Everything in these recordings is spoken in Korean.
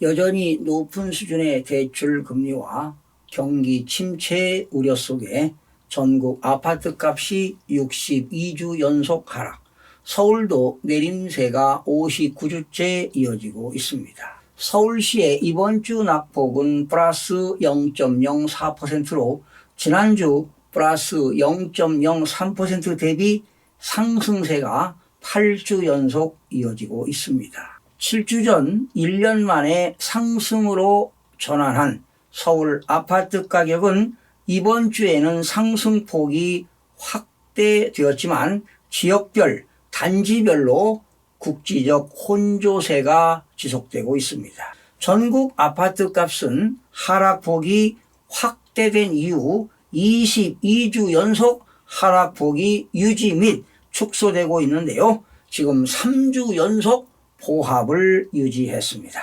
여전히 높은 수준의 대출 금리와 경기 침체 우려 속에 전국 아파트 값이 62주 연속 하락, 서울도 내림세가 59주째 이어지고 있습니다. 서울시의 이번 주 낙폭은 플러스 0.04%로 지난주 플러스 0.03% 대비 상승세가 8주 연속 이어지고 있습니다. 7주 전 1년 만에 상승으로 전환한 서울 아파트 가격은 이번 주에는 상승폭이 확대되었지만 지역별, 단지별로 국지적 혼조세가 지속되고 있습니다. 전국 아파트 값은 하락폭이 확대된 이후 22주 연속 하락폭이 유지 및 축소되고 있는데요. 지금 3주 연속 보합을 유지했습니다.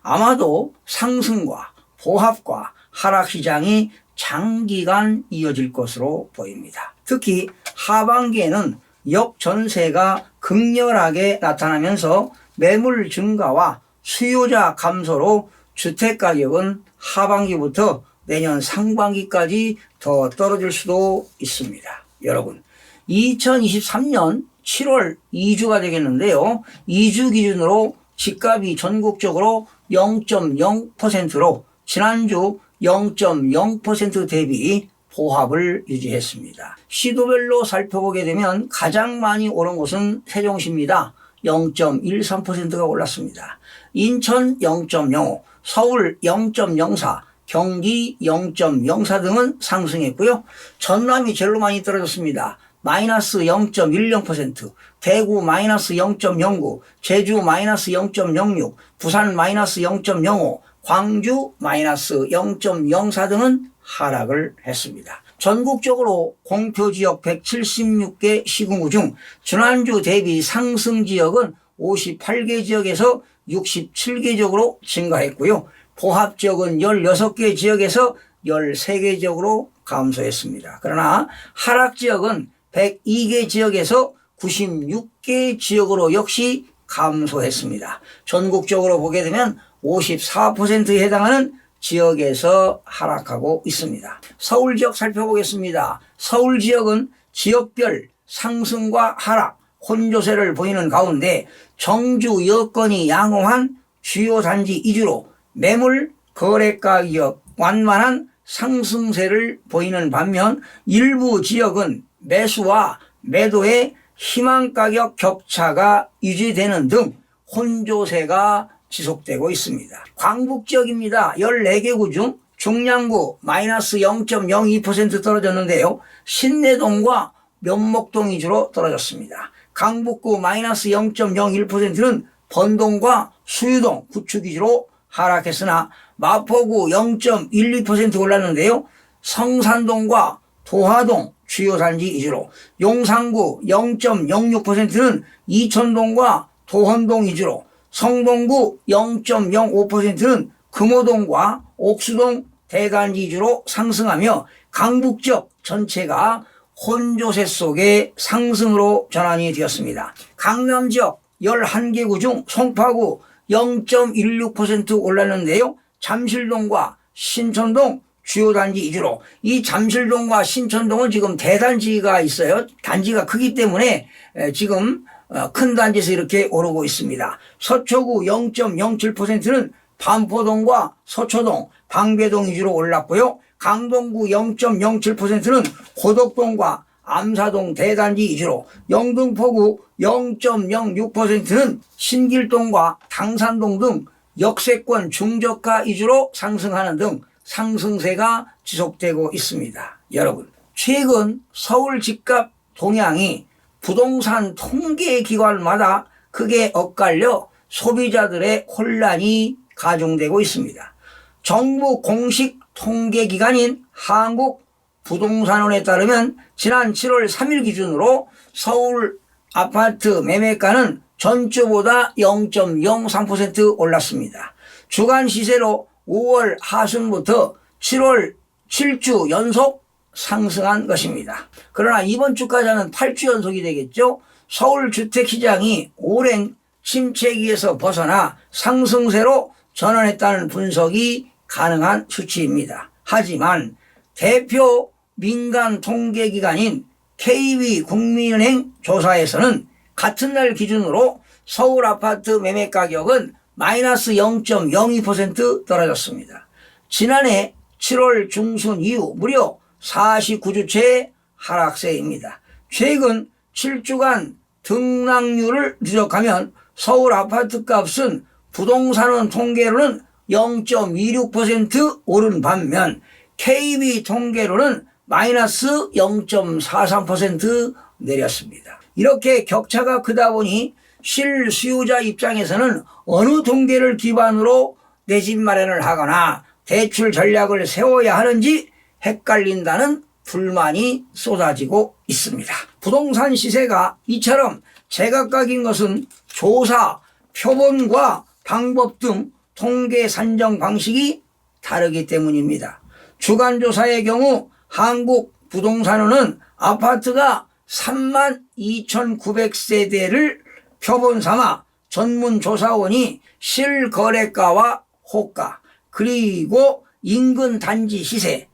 아마도 상승과 보합과 하락 시장이 장기간 이어질 것으로 보입니다. 특히 하반기에는 역전세가 극렬하게 나타나면서 매물 증가와 수요자 감소로 주택가격은 하반기부터 내년 상반기까지 더 떨어질 수도 있습니다. 여러분, 2023년 7월 2주가 되겠는데요. 2주 기준으로 집값이 전국적으로 0.0%로 지난주 0.0% 대비 보합을 유지했습니다. 시도별로 살펴보게 되면 가장 많이 오른 곳은 세종시입니다. 0.13%가 올랐습니다. 인천 0.05, 서울 0.04, 경기 0.04 등은 상승했고요. 전남이 제일 많이 떨어졌습니다. 마이너스 0.10%, 대구 마이너스 0.09, 제주 마이너스 0.06, 부산 마이너스 0.05, 광주 마이너스 0.04 등은 하락을 했습니다. 전국적으로 공표지역 176개 시군구 중 지난주 대비 상승 지역은 58개 지역에서 67개 지역으로 증가했고요. 보합 지역은 16개 지역에서 13개 지역으로 감소했습니다. 그러나 하락 지역은 102개 지역에서 96개 지역으로 역시 감소했습니다. 전국적으로 보게 되면 54%에 해당하는 지역에서 하락하고 있습니다. 서울 지역 살펴보겠습니다. 서울 지역은 지역별 상승과 하락, 혼조세를 보이는 가운데 정주 여건이 양호한 주요 단지 위주로 매물 거래 가격 완만한 상승세를 보이는 반면 일부 지역은 매수와 매도의 희망 가격 격차가 유지되는 등 혼조세가 지속되고 있습니다. 광북 지역입니다. 14개 구 중 중량구 마이너스 0.02% 떨어졌는데요. 신내동과 면목동 위주로 떨어졌습니다. 강북구 마이너스 0.01%는 번동과 수유동, 구축 위주로 하락했으나 마포구 0.12% 올랐는데요. 성산동과 도화동 주요 단지 위주로, 용산구 0.06%는 이천동과 도헌동 위주로, 성동구 0.05%는 금호동과 옥수동 대단지 위주로 상승하며 강북 지역 전체가 혼조세 속에 상승으로 전환이 되었습니다. 강남 지역 11개 구 중 송파구 0.16% 올랐는데요. 잠실동과 신천동 주요 단지 위주로, 이 잠실동과 신천동은 지금 대단지가 있어요. 단지가 크기 때문에 지금 큰 단지에서 이렇게 오르고 있습니다. 서초구 0.07%는 반포동과 서초동, 방배동 위주로 올랐고요. 강동구 0.07%는 고덕동과 암사동 대단지 위주로, 영등포구 0.06%는 신길동과 당산동 등 역세권 중저가 위주로 상승하는 등 상승세가 지속되고 있습니다. 여러분, 최근 서울 집값 동향이 부동산 통계기관마다 크게 엇갈려 소비자들의 혼란이 가중되고 있습니다. 정부 공식 통계기관인 한국부동산원에 따르면 지난 7월 3일 기준으로 서울 아파트 매매가는 전주보다 0.03% 올랐습니다. 주간 시세로 5월 하순부터 7월 7주 연속 상승한 것입니다. 그러나 이번 주까지 하면 8주 연속이 되겠죠. 서울 주택시장이 오랜 침체기에서 벗어나 상승세로 전환했다는 분석이 가능한 수치입니다. 하지만 대표 민간 통계기관인 KB국민은행 조사에서는 같은 날 기준으로 서울 아파트 매매 가격은 마이너스 0.02% 떨어졌습니다. 지난해 7월 중순 이후 무려 49주째 하락세입니다. 최근 7주간 등락률을 누적하면 서울 아파트 값은 부동산원 통계로는 0.26% 오른 반면 KB 통계로는 마이너스 0.43% 내렸습니다. 이렇게 격차가 크다 보니 실수요자 입장에서는 어느 통계를 기반으로 내 집 마련을 하거나 대출 전략을 세워야 하는지 헷갈린다는 불만이 쏟아지고 있습니다. 부동산 시세가 이처럼 제각각인 것은 조사, 표본과 방법 등 통계 산정 방식이 다르기 때문입니다. 주간조사의 경우 한국부동산원은 아파트가 32,900세대를 표본 삼아 전문조사원이 실거래가와 호가 그리고 인근 단지 시세,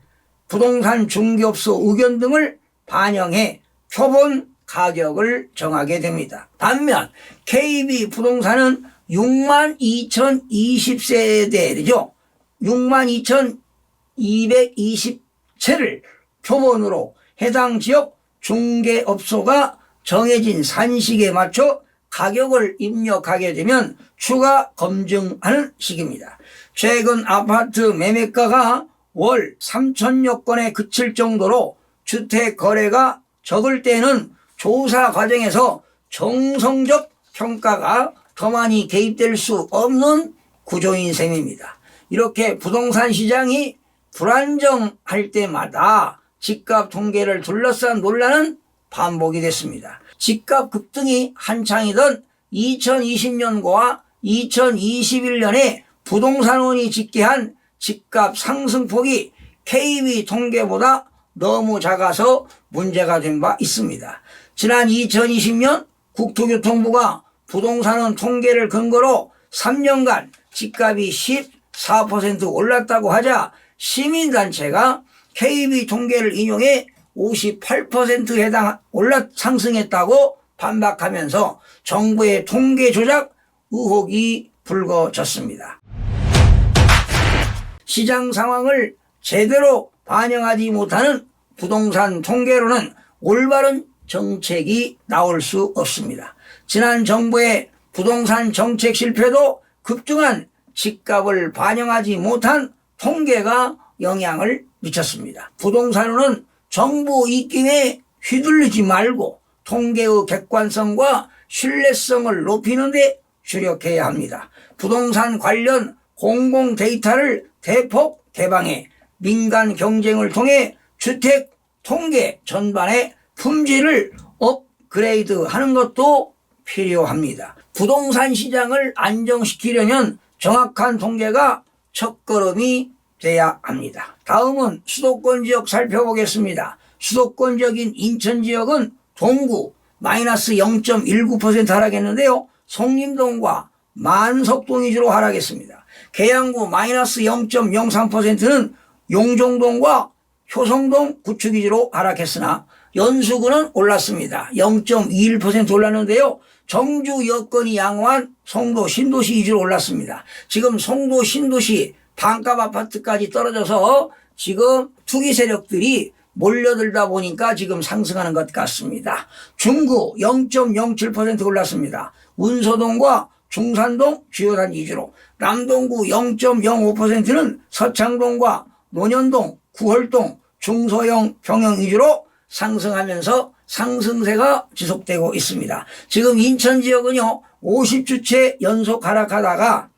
부동산 중개업소 의견 등을 반영해 표본 가격을 정하게 됩니다. 반면 KB부동산은 62,020세대죠. 62,220채를 표본으로 해당 지역 중개업소가 정해진 산식에 맞춰 가격을 입력하게 되면 추가 검증하는 시기입니다. 최근 아파트 매매가가 월 3천여 건에 그칠 정도로 주택 거래가 적을 때는 조사 과정에서 정성적 평가가 더 많이 개입될 수 없는 구조인 셈입니다. 이렇게 부동산 시장이 불안정할 때마다 집값 통계를 둘러싼 논란은 반복이 됐습니다. 집값 급등이 한창이던 2020년과 2021년에 부동산원이 집계한 집값 상승폭이 KB 통계보다 너무 작아서 문제가 된 바 있습니다. 지난 2020년 국토교통부가 부동산원 통계를 근거로 3년간 집값이 14% 올랐다고 하자 시민단체가 KB 통계를 인용해 58% 상승했다고 반박하면서 정부의 통계 조작 의혹이 불거졌습니다. 시장 상황을 제대로 반영하지 못하는 부동산 통계로는 올바른 정책이 나올 수 없습니다. 지난 정부의 부동산 정책 실패도 급등한 집값을 반영하지 못한 통계가 영향을 미쳤습니다. 부동산은 정부 입김에 휘둘리지 말고 통계의 객관성과 신뢰성을 높이는 데 주력해야 합니다. 부동산 관련 공공 데이터를 대폭 개방해 민간 경쟁을 통해 주택 통계 전반의 품질을 업그레이드하는 것도 필요합니다. 부동산 시장을 안정시키려면 정확한 통계가 첫걸음이 돼야 합니다. 다음은 수도권 지역 살펴보겠습니다. 수도권 지역인 인천 지역은 동구 마이너스 0.19% 하락했는데요. 송림동과 만석동 위주로 하락했습니다. 계양구 마이너스 0.03%는 용종동과 효성동 구축 위주로 하락했으나 연수구는 올랐습니다. 0.21% 올랐는데요. 정주 여건이 양호한 송도 신도시 위주로 올랐습니다. 지금 송도 신도시 반값 아파트까지 떨어져서 지금 투기 세력들이 몰려들다 보니까 지금 상승하는 것 같습니다. 중구 0.07% 올랐습니다. 운소동과 중산동 주요 단지 위주로, 남동구 0.05%는 서창동과 논현동, 구월동, 중소형 평형 위주로 상승하면서 상승세가 지속되고 있습니다. 지금 인천 지역은요 50주째 연속 하락하다가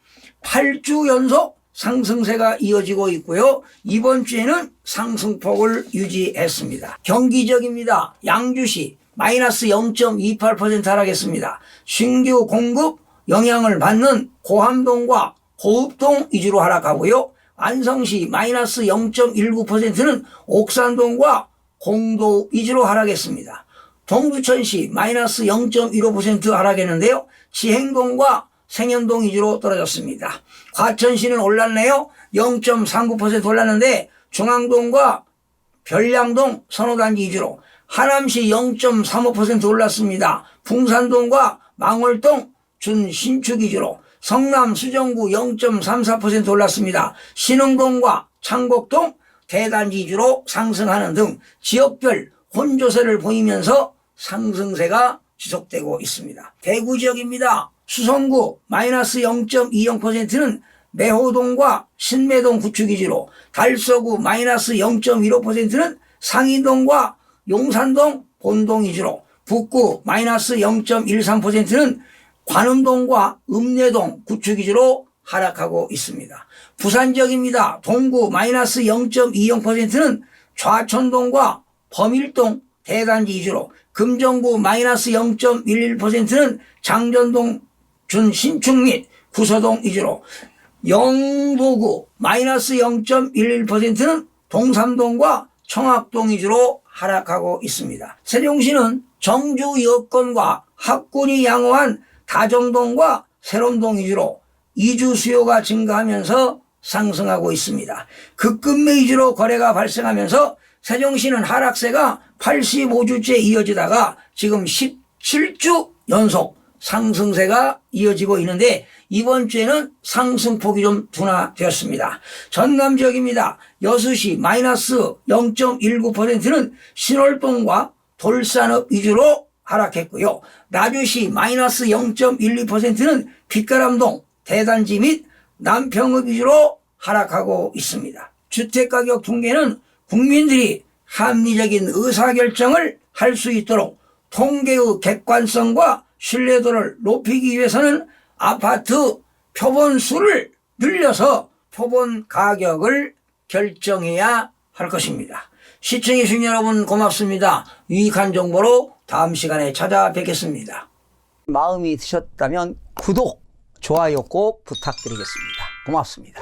8주 연속 상승세가 이어지고 있고요. 이번 주에는 상승폭을 유지했습니다. 경기 지역입니다. 양주시 마이너스 0.28% 하락했습니다. 신규 공급 영향을 받는 고함동과 고읍동 위주로 하락하고요. 안성시 마이너스 0.19%는 옥산동과 공도 위주로 하락했습니다. 동두천시 마이너스 0.15% 하락했는데요. 지행동과 생현동 위주로 떨어졌습니다. 과천시는 올랐네요. 0.39% 올랐는데 중앙동과 별량동 선호단지 위주로, 하남시 0.35% 올랐습니다. 풍산동과 망월동 준신축 위주로, 성남 수정구 0.34% 올랐습니다. 신흥동과 창곡동 대단지 위주로 상승하는 등 지역별 혼조세를 보이면서 상승세가 지속되고 있습니다. 대구 지역입니다. 수성구 마이너스 0.20%는 매호동과 신매동 구축 위주로, 달서구 마이너스 0.15%는 상인동과 용산동 본동 위주로, 북구 마이너스 0.13%는 관음동과 읍내동 구축 위주로 하락하고 있습니다. 부산 지역입니다. 동구 마이너스 0.20%는 좌천동과 범일동 대단지 위주로, 금정구 마이너스 0.11%는 장전동 준신축 및 구서동 위주로, 영도구 마이너스 0.11%는 동삼동과 청학동 위주로 하락하고 있습니다. 세종시는 정주 여건과 학군이 양호한 다정동과 세롬동 위주로 이주 수요가 증가하면서 상승하고 있습니다. 급금매 위주로 거래가 발생하면서 세종시는 하락세가 85주째 이어지다가 지금 17주 연속 상승세가 이어지고 있는데, 이번 주에는 상승폭이 좀 둔화되었습니다. 전남 지역입니다. 여수시 마이너스 0.19%는 신월동과 돌산읍 위주로 하락했고요. 나주시 마이너스 0.12%는 빛가람동 대단지 및 남평읍 위주로 하락하고 있습니다. 주택가격 통계는 국민들이 합리적인 의사결정을 할 수 있도록 통계의 객관성과 신뢰도를 높이기 위해서는 아파트 표본 수를 늘려서 표본 가격을 결정해야 할 것입니다. 시청해 주신 여러분 고맙습니다. 유익한 정보로 다음 시간에 찾아뵙겠습니다. 마음이 드셨다면 구독, 좋아요 꼭 부탁드리겠습니다. 고맙습니다.